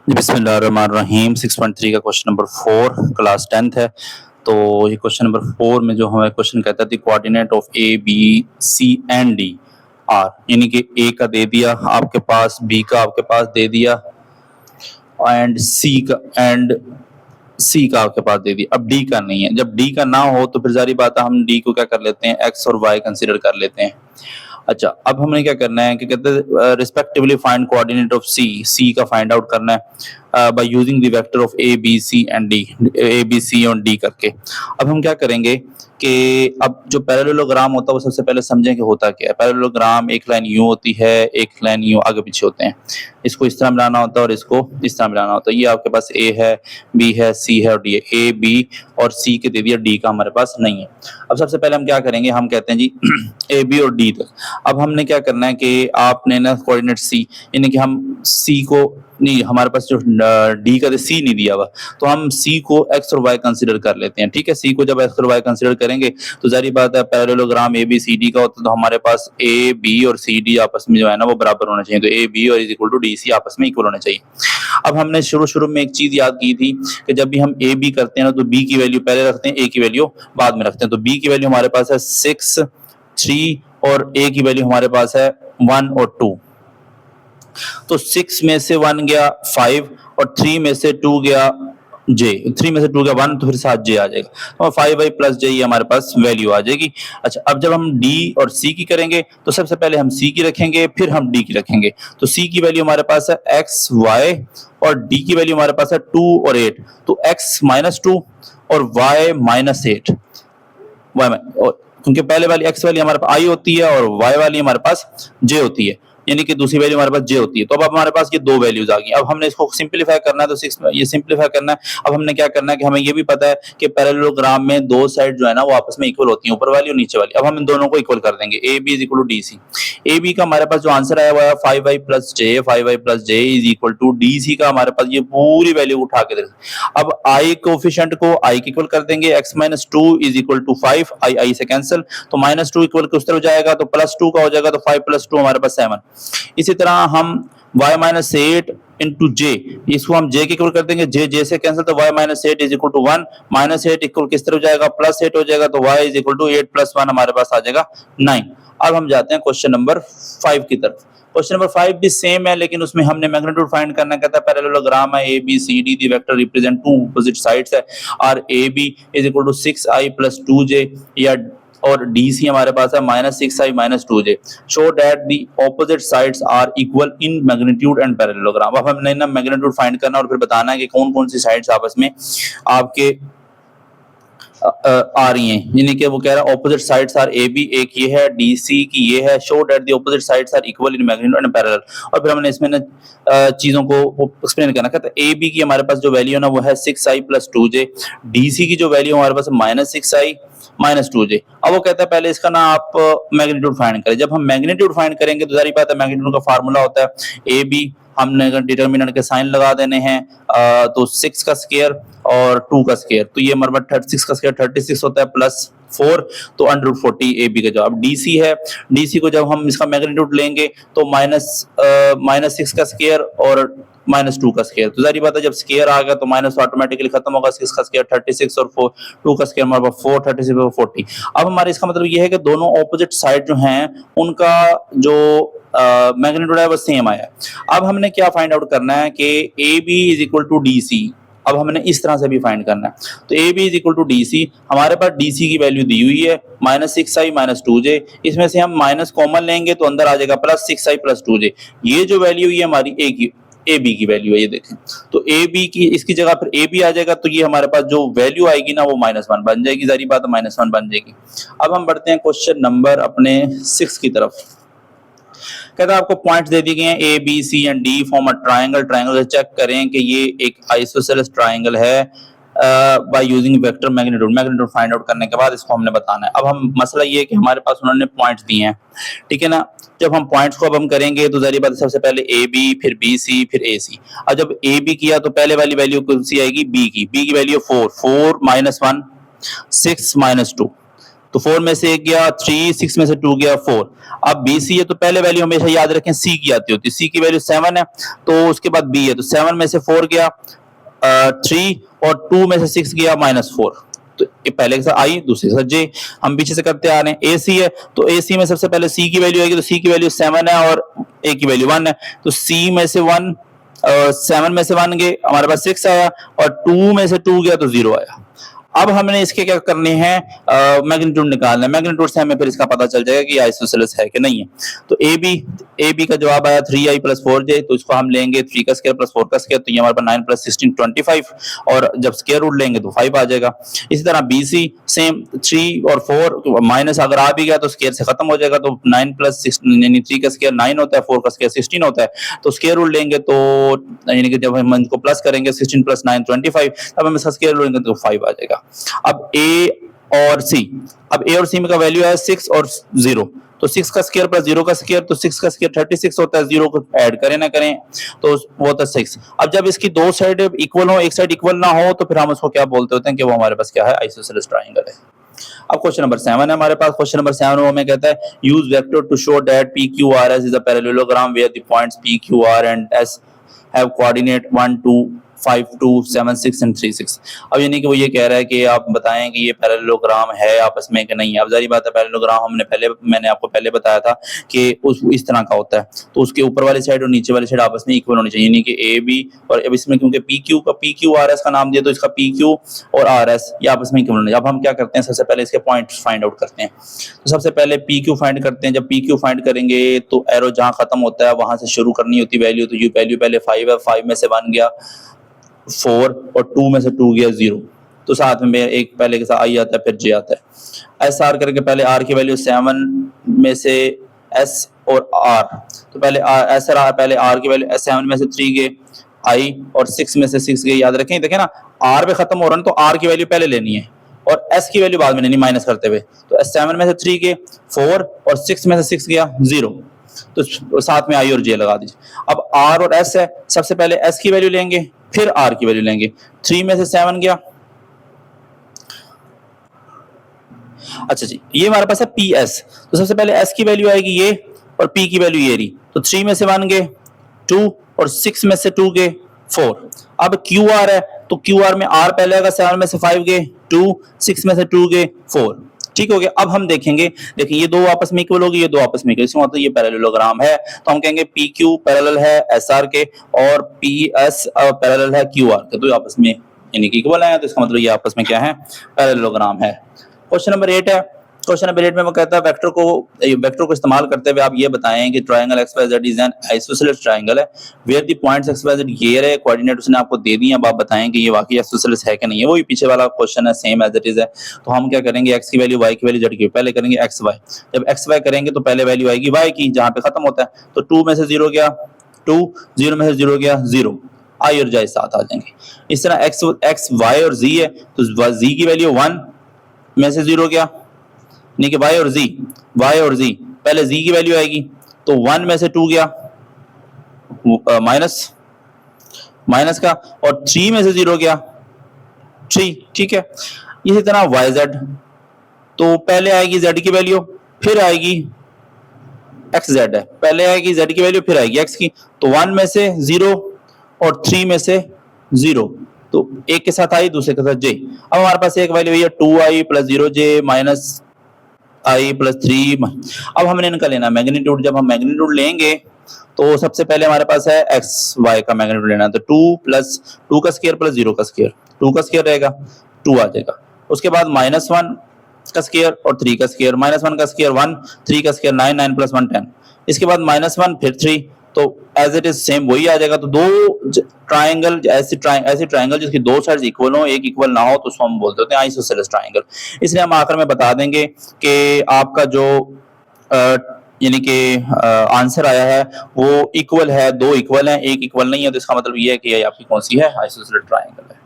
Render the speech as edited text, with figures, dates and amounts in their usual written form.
जी, बिस्मिल्लाहिर्रहमानिर्रहीम। 6.3 का question number 4 class 10th है। तो ये क्वेश्चन नंबर 4 में जो हमें क्वेश्चन कहता है, the coordinate of A B C and D are, यानी कि ए का दे दिया आपके पास, बी का आपके पास दे दिया एंड सी का आपके पास दे दिया। अब डी का नहीं है। जब डी का ना हो तो फिर जारी बात है हम डी को क्या कर लेते हैं, एक्स और वाई कंसीडर कर लेते हैं। अच्छा, अब हमने क्या करना है कि कहते हैं respectively find coordinate of C का फाइंड आउट करना है by using the vector of A B C and D, A B C और डी करके। अब हम क्या करेंगे कि अब जो पैरेललोग्राम होता है वो सबसे पहले समझें कि होता क्या है। पैरेललोग्राम एक लाइन यूं होती है, एक लाइन यूं आगे पीछे होते हैं। इसको इस तरह मिलाना होता है और इसको इस तरह मिलाना होता है। ये आपके पास ए है, बी है, सी है और डी है। ए बी और सी के दे दिया, डी का हमारे पास नहीं है। अब सबसे पहले हम क्या करेंगे, हम कहते हैं जी ए बी और डी तक। अब हमने क्या करना है कि आपने ना कोऑर्डिनेट सी, यानी कि हम सी को नहीं, हमारे पास जो डी का सी नहीं दिया हुआ, तो हम सी को एक्स और वाई कंसीडर कर लेते हैं। ठीक है, सी को जब एक्स और वाई कंसीडर करेंगे तो जारी बात है parallelogram A B C D का होता है, तो हमारे पास ए बी और सी डी आपस में जो है ना वो बराबर होना चाहिए। तो ए बी और is equal to D C आपस में इक्वल होना चाहिए। अब हमने शुरू में एक चीज याद की थी कि जब भी हम ए बी करते हैं ना तो बी की वैल्यू पहले रखते हैं, ए की वैल्यू बाद में रखते हैं। तो बी की वैल्यू हमारे पास है 6, 3 और ए की वैल्यू हमारे पास है 1 और 2। तो 6 में से 1 गया 5 और 3 में से 2 गया जे, 3 में से 2 गया 1, तो फिर साथ जे आ जाएगा। तो 5y प्लस जे ये हमारे पास वैल्यू आ जाएगी। अच्छा, अब जब हम डी और सी की करेंगे तो सबसे पहले हम सी की रखेंगे, फिर हम डी की रखेंगे। तो सी की वैल्यू हमारे पास है एक्स वाई और डी की वैल्यू हमारे पास है 2 और 8। तो x माइनस 2 और y माइनस 8, क्योंकि पहले वाली एक्स वाली हमारे पास आई होती है और वाई वाली हमारे पास जे होती है, यानी कि दूसरी वैल्यू हमारे पास जे होती है। तो अब हमारे पास ये दो वैल्यूज आ गई। अब हमने इसको सिंपलीफाई करना है, तो 6 ये सिंपलीफाई करना है। अब हमने क्या करना है कि हमें ये भी पता है कि पैरेललोग्राम में दो साइड जो है ना वो आपस में इक्वल होती है, ऊपर वाली और नीचे वाली। अब हम इन दोनों को इक्वल कर देंगे, A B is equal to D C. A B का हमारे पास जो आंसर आया हुआ है 5y plus J, 5y plus J is equal to D C का हमारे पास ये पूरी वैल्यू उठा के देख। अब आई कोफिशिएंट को आई के इक्वल कर देंगे, x minus 2 is equal to 5, I से कैंसिल, तो माइनस 2 इक्वल उस तरफ जाएगा तो प्लस 2 का हो जाएगा, तो 5 प्लस 2 हमारे पास 7। इसी तरह हम y माइनस 8 इंटू जे, इसको हम j के इक्वल कर देंगे, जे से कैंसिल, तो y minus 8 is equal to 1, minus 8 equal किस तरफ जाएगा, प्लस 8 हो जाएगा, तो y is equal to 8 plus 1 हमारे पास आ जाएगा 9। अब हम जाते हैं क्वेश्चन नंबर 5 की तरफ। क्वेश्चन नंबर 5 भी सेम है, लेकिन उसमें हमने मैग्नीट्यूड फाइंड करना कहता है। पैरेललोग्राम है A B C D, the vector represent two opposite sides है, और A B is equal to 6i plus 2j, या और डी सी हमारे पास है minus 6i minus 2j। Show that the opposite sides are equal in magnitude and parallelogram. अब हमने ना मैग्नीट्यूड फाइंड करना और फिर बताना है कि कौन कौन सी साइड्स आपस में आपके आ रही हैं, यानी कि वो कह रहा है opposite sides are A B, एक ये है, डी सी की ये है। Show that the opposite sides are equal in magnitude and parallel. और फिर हमने इसमें ना चीजों को एक्सप्लेन करना। कहता है ए बी की हमारे पास जो वैल्यू है ना वो है 6i plus 2j, D C की जो वैल्यू हमारे पास माइनस 6i माइनस 2j। अब वो कहता है पहले इसका ना आप मैग्नीट्यूड फाइंड करें। जब हम मैग्नीट्यूड फाइंड करेंगे तो सारी बात है मैग्नीट्यूड का फार्मूला होता है ए बी, हमने डिटर्मिनेंट के साइन लगा देने हैं, तो 6 का स्क्वायर और 2 का स्क्वायर, तो ये हमारे पास 36 का स्क्वायर 36 होता है प्लस 4, तो अंडर 40 ए बी का जवाब। डीसी है, डीसी को जब हम इसका मैग्नीट्यूड लेंगे तो माइनस 6 का स्क्वायर और माइनस 2 का स्क्वायर, तो जारी बात है जब स्क्वायर आ गया तो माइनस ऑटोमेटिकली खत्म होगा। 6 का स्क्वायर 36 और 2 का स्क्वायर हमारे पास 4, 36 और 40। अब हमारे इसका मतलब ये है कि दोनों ऑपोजिट साइड जो हैं उनका जो मैग्नीट्यूड है वो सेम आया। अब हमने क्या फाइंड आउट करना है कि A B is equal to D C. अब हमने इस तरह से भी फाइंड करना है, तो A B is equal to D C. हमारे पास डी सी की वैल्यू दी हुई है माइनस 6i माइनस 2j, इसमें से हम माइनस कॉमन लेंगे तो अंदर आ जाएगा प्लस 6i प्लस 2j। ये जो वैल्यू है हमारी ए बी की वैल्यू है, ये देखें, तो ए बी की इसकी जगह फिर ए बी आ जाएगा, तो ये हमारे पास जो वैल्यू आएगी ना वो -1 बन जाएगी, जारी बात है -1 बन जाएगी। अब हम बढ़ते हैं क्वेश्चन नंबर अपने 6 की तरफ। कहता है आपको पॉइंट्स दे दिए गए हैं A B C and D form a triangle. Triangle check करें कि ये एक आइसोसेलेस ट्रायंगल है by using vector magnitude. Magnitude find out करने के बाद इसको हमने बताना है। अब हम मसला ये है कि हमारे पास उन्होंने पॉइंट्स दिए हैं, ठीक है ना। जब हम पॉइंट्स को अब हम करेंगे तो जारी बात है सबसे पहले ए बी, फिर बी सी, फिर ए सी। और जब ए बी किया तो पहले वाली वैल्यू कौन सी आएगी, बी की वैल्यू 4 माइनस 1 6 माइनस 2, तो 4 में से 1 गया 3, 6 में से 2 गया 4। अब बी सी है तो पहले वैल्यू हमेशा याद रखें सी की आती होती है, सी की वैल्यू 7 है, तो उसके बाद बी है, तो 7 में से 4 गया 3 और 2 में से 6 गया -4। तो ये पहले के साथ आई, दूसरे के साथ जे। हम पीछे से करते आ रहे हैं, ए सी है तो ए सी में सबसे पहले सी की वैल्यू आएगी, तो सी की वैल्यू 7 है और ए की वैल्यू 1 है, तो सी में से 1 7 में से 1 गए, हमारे पास 6 आया और 2 में से 2 गया तो 0 आया। अब हमने इसके क्या करने हैं, मैग्नीट्यूड निकालना है। मैग्नीट्यूड से हमें फिर इसका पता चल जाएगा कि आइसोसेलेस है कि नहीं है। तो ए बी का जवाब आया 3i + 4j, तो इसको हम लेंगे 3 का स्क्वायर + 4 का स्क्वायर, तो ये हमारे पास 9 + 16 25, और जब स्क्वायर रूट लेंगे तो 5 आ जाएगा। इसी तरह बी सी सेम 3 और 4 माइनस अगर आ भी गया तो स्क्वायर से खत्म हो जाएगा, तो 9 + 16 यानी 3 का स्क्वायर 9 होता है, 4 का स्क्वायर 16 होता है, तो स्क्वायर रूट लेंगे तो यानी कि जब हम इनको प्लस करेंगे 16 + 9 25, तब हम इसका स्क्वायर रूट लेंगे तो 5 आ जाएगा। अब ए और सी, अब ए और सी में का वैल्यू है 6 और 0, तो 6 का स्क्वायर + 0 का स्क्वायर, तो 6 का स्क्वायर 36 होता है, 0 को ऐड करें ना करें तो वो होता है 6। अब जब इसकी दो साइड इक्वल हो, एक साइड इक्वल ना हो, तो फिर हम उसको क्या बोलते होते हैं कि वो हमारे पास क्या है, आइसोसेलेस ट्रायंगल है। अब क्वेश्चन नंबर 7 है हमारे पास। क्वेश्चन नंबर 7 में हमें कहता है use vector to show that PQRS is a parallelogram where the points PQR and S have coordinate 1 2 5 2 7 6 and 3 6। अब यानी कि वो ये कह रहा है कि आप बताएं कि ये पैरेललोग्राम है आपस में कि नहीं है। अब जारी बात है, पैरेललोग्राम मैंने आपको पहले बताया था कि इस तरह का होता है, तो उसके ऊपर वाली साइड और नीचे वाली साइड आपस में इक्वल होनी चाहिए, यानी कि ए बी, और अब इसमें क्योंकि PQRS का नाम दिया तो इसका PQ और RS ये आपस में इक्वल होने। अब हम क्या करते हैं, सबसे पहले इसके पॉइंट्स फाइंड आउट करते हैं। तो सबसे पहले PQ फाइंड करते हैं। जब PQ फाइंड करेंगे तो एरो जहां खत्म होता है वहां से शुरू करनी होती वैल्यू, तो ये वैल्यू पहले 5 है, 5 में से 1 गया 4 और 2 में से 2 गया 0, तो साथ में एक पहले के साथ आई आता है फिर जे आता है। एस आर करके पहले आर की वैल्यू 7 में से एस और आर, तो पहले एस और आर, पहले आर की वैल्यू 7 में से 3 गए आई और 6 में से 6 गए। याद रखें, देखें ना आर पे खत्म हो रहा है तो आर की वैल्यू पहले लेनी है और एस की वैल्यू बाद में लेनी माइनस करते हुए, तो 7 में से 3 गए 4 और 6 में से 6 गया 0, तो साथ में आई और जे लगा दीजिए। अब आर और एस है, सबसे पहले एस की वैल्यू लेंगे फिर आर की वैल्यू लेंगे। 3 में से 7 गया, अच्छा जी, ये हमारे पास है पी एस, तो सबसे पहले एस की वैल्यू आएगी ये और पी की वैल्यू ये रही, तो 3 में से 1 गए 2 और 6 में से 2 गए 4। अब क्यू आर है तो क्यू आर में आर पहले आएगा, 7 में से 5 गए 2, 6 में से 2 गए 4, ठीक हो गया। अब हम देखेंगे, देखिए ये दो आपस में इक्वल होगी, ये दो आपस में इक्वल, इसका मतलब ये पैरेललोग्राम है, तो हम कहेंगे पी क्यू पैरेलल है एस आर के और पी एस पैरेलल है क्यू आर के, तो आपस में यानी कि इक्वल है, तो इसका मतलब ये आपस में क्या है, पैरेललोग्राम है। क्वेश्चन नंबर 8 है। क्वेश्चन नंबर 8 में वो कहता है वेक्टर को इस्तेमाल करते हुए आप ये बताएं कि triangle XYZ is an isosceles triangle है वेयर द पॉइंट्स XYZ ये रहे, कोऑर्डिनेट उसने आपको दे दी, अब आप बताएं कि ये वाकई आइसोसेलेस है कि नहीं है। वही पीछे वाला क्वेश्चन है, सेम एज इट इज है। तो हम क्या करेंगे, x की वैल्यू y की वैल्यू z की, पहले करेंगे xy। जब xy करेंगे तो पहले वैल्यू आएगी y की जहां पे खत्म होता है, तो 2 में से 0 गया 2, 0 में से 0 गया 0, आई और जाए साथ आ जाएंगे। इस तरह x y और z है, तो z की वैल्यू 1 में से 0 गया, नहीं कि y और z पहले z की वैल्यू आएगी, तो 1 में से 2 गया माइनस का, और 3 में से 0 गया 3, ठीक है। इसी तरह yz, तो पहले आएगी z की वैल्यू फिर आएगी xz है, पहले आएगी z की वैल्यू फिर आएगी x की, तो 1 में से 0 और 3 में से 0, तो एक के साथ आई दूसरे के साथ j। अब हमारे पास एक वैल्यू है 2i + 0j - i + 3। अब हमने इनका लेना मैग्नीट्यूड। जब हम मैग्नीट्यूड लेंगे तो सबसे पहले हमारे पास है एक्स वाई का मैग्नीट्यूड लेना, तो 2 का स्क्वायर + 0 का स्क्वायर, 2 का स्क्वायर रहेगा 2 आ जाएगा। उसके बाद -1 का स्क्वायर और 3 का स्क्वायर, -1 का स्क्वायर 1, 3 का स्क्वायर 9, 9 + 1 10, इसके बाद -1 फिर 3, तो एज इट इज सेम वही आ जाएगा। तो दो ट्रायंगल ऐसी ट्रायंगल जिसकी दो साइड्स इक्वल हो, एक इक्वल ना हो, तो उसको हम बोलते हैं आइसोसेलेस ट्रायंगल। इसलिए हम आखिर में बता देंगे कि आपका जो यानी कि आंसर आया है वो इक्वल है, दो इक्वल है, एक इक्वल नहीं है, तो इसका मतलब ये है कि ये आपकी कौन सी है, आइसोसेलेस ट्रायंगल है।